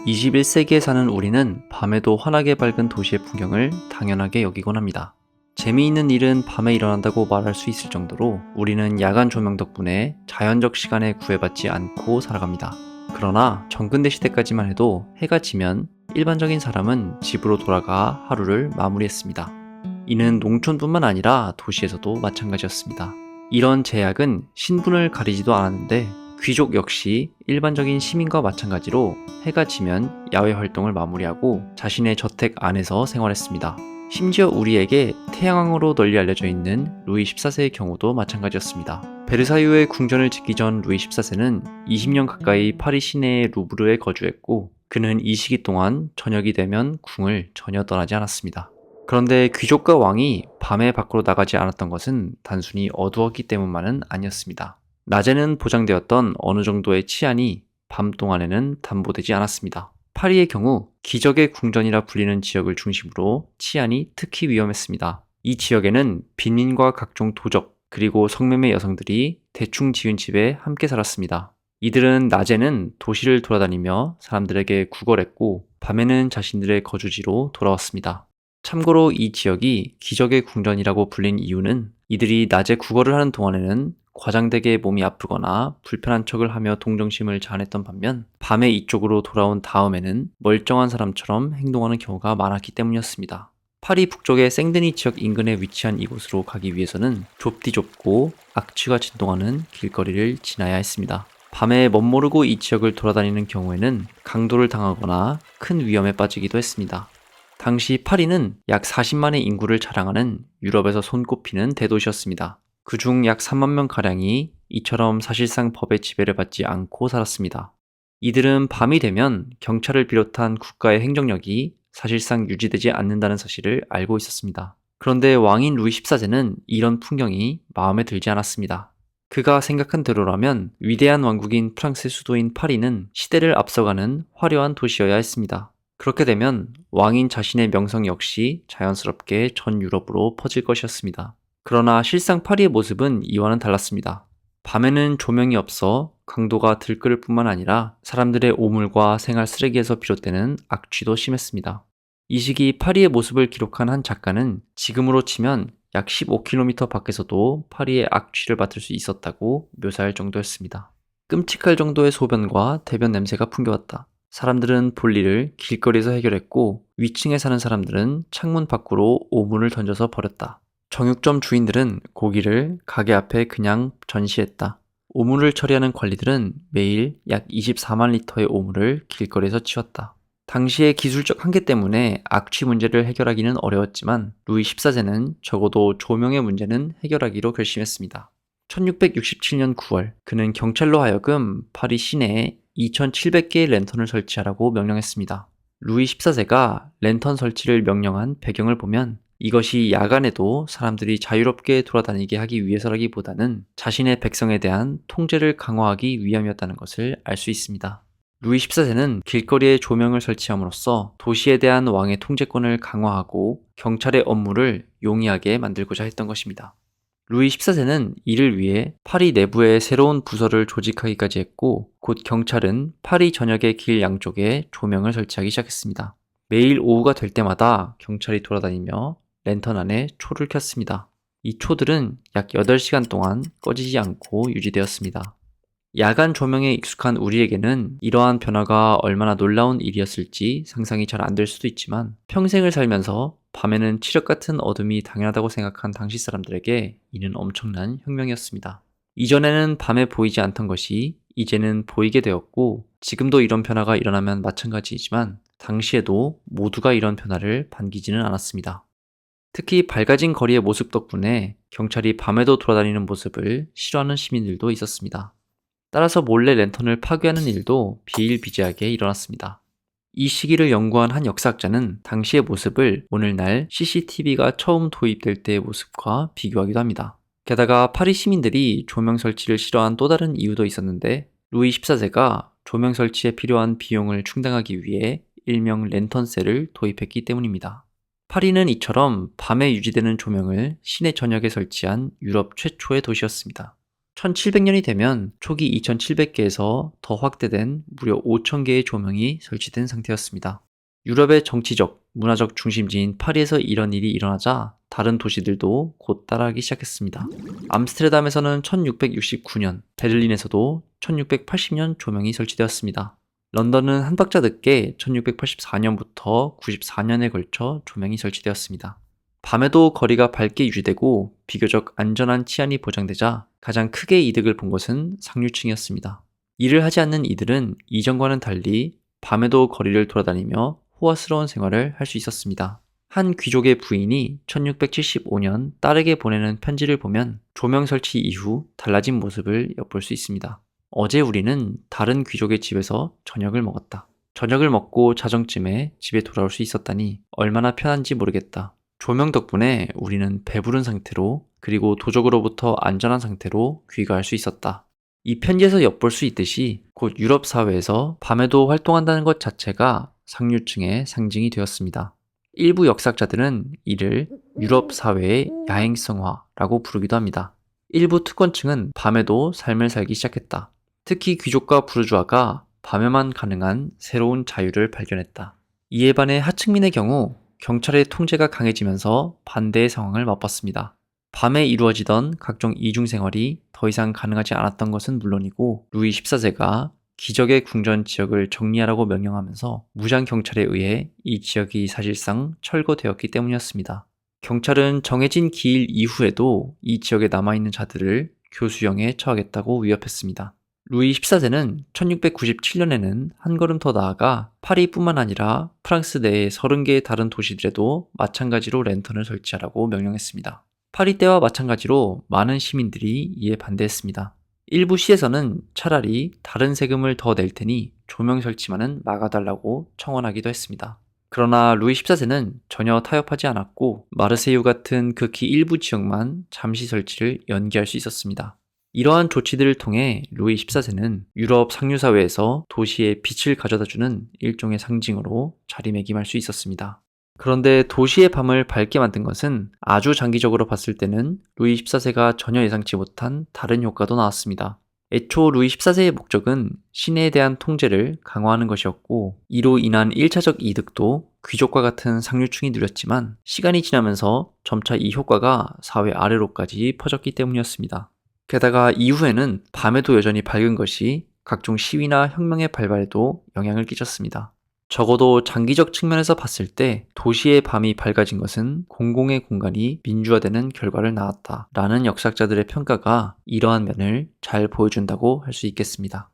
21세기에 사는 우리는 밤에도 환하게 밝은 도시의 풍경을 당연하게 여기곤 합니다. 재미있는 일은 밤에 일어난다고 말할 수 있을 정도로 우리는 야간 조명 덕분에 자연적 시간에 구애받지 않고 살아갑니다. 그러나 정근대 시대까지만 해도 해가 지면 일반적인 사람은 집으로 돌아가 하루를 마무리했습니다. 이는 농촌뿐만 아니라 도시에서도 마찬가지였습니다. 이런 제약은 신분을 가리지도 않았는데 귀족 역시 일반적인 시민과 마찬가지로 해가 지면 야외 활동을 마무리하고 자신의 저택 안에서 생활했습니다. 심지어 우리에게 태양왕으로 널리 알려져 있는 루이 14세의 경우도 마찬가지였습니다. 베르사유의 궁전을 짓기 전 루이 14세는 20년 가까이 파리 시내의 루브르에 거주했고 그는 이 시기 동안 저녁이 되면 궁을 전혀 떠나지 않았습니다. 그런데 귀족과 왕이 밤에 밖으로 나가지 않았던 것은 단순히 어두웠기 때문만은 아니었습니다. 낮에는 보장되었던 어느 정도의 치안이 밤 동안에는 담보되지 않았습니다. 파리의 경우 기적의 궁전이라 불리는 지역을 중심으로 치안이 특히 위험했습니다. 이 지역에는 빈민과 각종 도적 그리고 성매매 여성들이 대충 지은 집에 함께 살았습니다. 이들은 낮에는 도시를 돌아다니며 사람들에게 구걸했고 밤에는 자신들의 거주지로 돌아왔습니다. 참고로 이 지역이 기적의 궁전이라고 불린 이유는 이들이 낮에 구걸을 하는 동안에는 과장되게 몸이 아프거나 불편한 척을 하며 동정심을 자아냈던 반면 밤에 이쪽으로 돌아온 다음에는 멀쩡한 사람처럼 행동하는 경우가 많았기 때문이었습니다. 파리 북쪽의 생드니 지역 인근에 위치한 이곳으로 가기 위해서는 좁디 좁고 악취가 진동하는 길거리를 지나야 했습니다. 밤에 멋모르고 이 지역을 돌아다니는 경우에는 강도를 당하거나 큰 위험에 빠지기도 했습니다. 당시 파리는 약 40만의 인구를 자랑하는 유럽에서 손꼽히는 대도시였습니다. 그중 약 3만 명가량이 이처럼 사실상 법의 지배를 받지 않고 살았습니다. 이들은 밤이 되면 경찰을 비롯한 국가의 행정력이 사실상 유지되지 않는다는 사실을 알고 있었습니다. 그런데 왕인 루이 14세는 이런 풍경이 마음에 들지 않았습니다. 그가 생각한 대로라면 위대한 왕국인 프랑스의 수도인 파리는 시대를 앞서가는 화려한 도시여야 했습니다. 그렇게 되면 왕인 자신의 명성 역시 자연스럽게 전 유럽으로 퍼질 것이었습니다. 그러나 실상 파리의 모습은 이와는 달랐습니다. 밤에는 조명이 없어 강도가 들끓을 뿐만 아니라 사람들의 오물과 생활 쓰레기에서 비롯되는 악취도 심했습니다. 이 시기 파리의 모습을 기록한 한 작가는 지금으로 치면 약 15km 밖에서도 파리의 악취를 맡을 수 있었다고 묘사할 정도였습니다. 끔찍할 정도의 소변과 대변 냄새가 풍겨왔다. 사람들은 볼일을 길거리에서 해결했고 위층에 사는 사람들은 창문 밖으로 오물을 던져서 버렸다. 정육점 주인들은 고기를 가게 앞에 그냥 전시했다. 오물을 처리하는 관리들은 매일 약 24만 리터의 오물을 길거리에서 치웠다. 당시의 기술적 한계 때문에 악취 문제를 해결하기는 어려웠지만 루이 14세는 적어도 조명의 문제는 해결하기로 결심했습니다. 1667년 9월 그는 경찰로 하여금 파리 시내에 2,700개의 랜턴을 설치하라고 명령했습니다. 루이 14세가 랜턴 설치를 명령한 배경을 보면 이것이 야간에도 사람들이 자유롭게 돌아다니게 하기 위해서라기보다는 자신의 백성에 대한 통제를 강화하기 위함이었다는 것을 알 수 있습니다. 루이 14세는 길거리에 조명을 설치함으로써 도시에 대한 왕의 통제권을 강화하고 경찰의 업무를 용이하게 만들고자 했던 것입니다. 루이 14세는 이를 위해 파리 내부에 새로운 부서를 조직하기까지 했고 곧 경찰은 파리 전역의 길 양쪽에 조명을 설치하기 시작했습니다. 매일 오후가 될 때마다 경찰이 돌아다니며 랜턴 안에 초를 켰습니다. 이 초들은 약 8시간 동안 꺼지지 않고 유지되었습니다. 야간 조명에 익숙한 우리에게는 이러한 변화가 얼마나 놀라운 일이었을지 상상이 잘 안 될 수도 있지만 평생을 살면서 밤에는 칠흑 같은 어둠이 당연하다고 생각한 당시 사람들에게 이는 엄청난 혁명이었습니다. 이전에는 밤에 보이지 않던 것이 이제는 보이게 되었고 지금도 이런 변화가 일어나면 마찬가지이지만 당시에도 모두가 이런 변화를 반기지는 않았습니다. 특히 밝아진 거리의 모습 덕분에 경찰이 밤에도 돌아다니는 모습을 싫어하는 시민들도 있었습니다. 따라서 몰래 랜턴을 파괴하는 일도 비일비재하게 일어났습니다. 이 시기를 연구한 한 역사학자는 당시의 모습을 오늘날 CCTV가 처음 도입될 때의 모습과 비교하기도 합니다. 게다가 파리 시민들이 조명 설치를 싫어한 또 다른 이유도 있었는데 루이 14세가 조명 설치에 필요한 비용을 충당하기 위해 일명 랜턴세를 도입했기 때문입니다. 파리는 이처럼 밤에 유지되는 조명을 시내 전역에 설치한 유럽 최초의 도시였습니다. 1700년이 되면 초기 2700개에서 더 확대된 무려 5000개의 조명이 설치된 상태였습니다. 유럽의 정치적, 문화적 중심지인 파리에서 이런 일이 일어나자 다른 도시들도 곧 따라하기 시작했습니다. 암스테르담에서는 1669년, 베를린에서도 1680년 조명이 설치되었습니다. 런던은 한 박자 늦게 1684년부터 94년에 걸쳐 조명이 설치되었습니다. 밤에도 거리가 밝게 유지되고 비교적 안전한 치안이 보장되자 가장 크게 이득을 본 것은 상류층이었습니다. 일을 하지 않는 이들은 이전과는 달리 밤에도 거리를 돌아다니며 호화스러운 생활을 할 수 있었습니다. 한 귀족의 부인이 1675년 딸에게 보내는 편지를 보면 조명 설치 이후 달라진 모습을 엿볼 수 있습니다. 어제 우리는 다른 귀족의 집에서 저녁을 먹었다. 저녁을 먹고 자정쯤에 집에 돌아올 수 있었다니 얼마나 편한지 모르겠다. 조명 덕분에 우리는 배부른 상태로 그리고 도적으로부터 안전한 상태로 귀가할 수 있었다. 이 편지에서 엿볼 수 있듯이 곧 유럽 사회에서 밤에도 활동한다는 것 자체가 상류층의 상징이 되었습니다. 일부 역사학자들은 이를 유럽 사회의 야행성화라고 부르기도 합니다. 일부 특권층은 밤에도 삶을 살기 시작했다. 특히 귀족과 부르주아가 밤에만 가능한 새로운 자유를 발견했다. 이에 반해 하층민의 경우 경찰의 통제가 강해지면서 반대의 상황을 맛봤습니다. 밤에 이루어지던 각종 이중생활이 더 이상 가능하지 않았던 것은 물론이고 루이 14세가 기적의 궁전 지역을 정리하라고 명령하면서 무장경찰에 의해 이 지역이 사실상 철거되었기 때문이었습니다. 경찰은 정해진 기일 이후에도 이 지역에 남아있는 자들을 교수형에 처하겠다고 위협했습니다. 루이 14세는 1697년에는 한 걸음 더 나아가 파리뿐만 아니라 프랑스 내의 30개의 다른 도시들에도 마찬가지로 랜턴을 설치하라고 명령했습니다. 파리 때와 마찬가지로 많은 시민들이 이에 반대했습니다. 일부 시에서는 차라리 다른 세금을 더 낼 테니 조명 설치만은 막아달라고 청원하기도 했습니다. 그러나 루이 14세는 전혀 타협하지 않았고 마르세유 같은 극히 일부 지역만 잠시 설치를 연기할 수 있었습니다. 이러한 조치들을 통해 루이 14세는 유럽 상류사회에서 도시에 빛을 가져다주는 일종의 상징으로 자리매김할 수 있었습니다. 그런데 도시의 밤을 밝게 만든 것은 아주 장기적으로 봤을 때는 루이 14세가 전혀 예상치 못한 다른 효과도 나왔습니다. 애초 루이 14세의 목적은 시내에 대한 통제를 강화하는 것이었고 이로 인한 1차적 이득도 귀족과 같은 상류층이 누렸지만 시간이 지나면서 점차 이 효과가 사회 아래로까지 퍼졌기 때문이었습니다. 게다가 이후에는 밤에도 여전히 밝은 것이 각종 시위나 혁명의 발발에도 영향을 끼쳤습니다. 적어도 장기적 측면에서 봤을 때 도시의 밤이 밝아진 것은 공공의 공간이 민주화되는 결과를 낳았다라는 역사학자들의 평가가 이러한 면을 잘 보여준다고 할 수 있겠습니다.